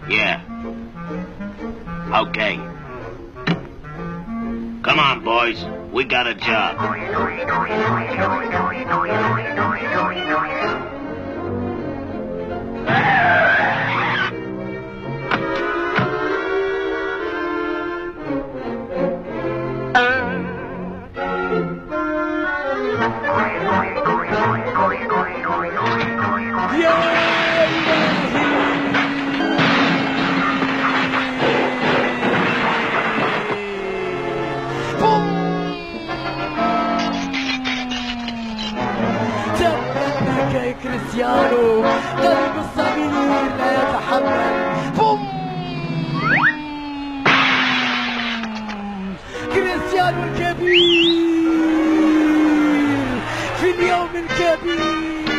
Yeah. Okay. Come on, boys. We got a job. كريستيانو قلب الصغير لا يتحمل. بوم. كريستيانو الكبير في اليوم الكبير.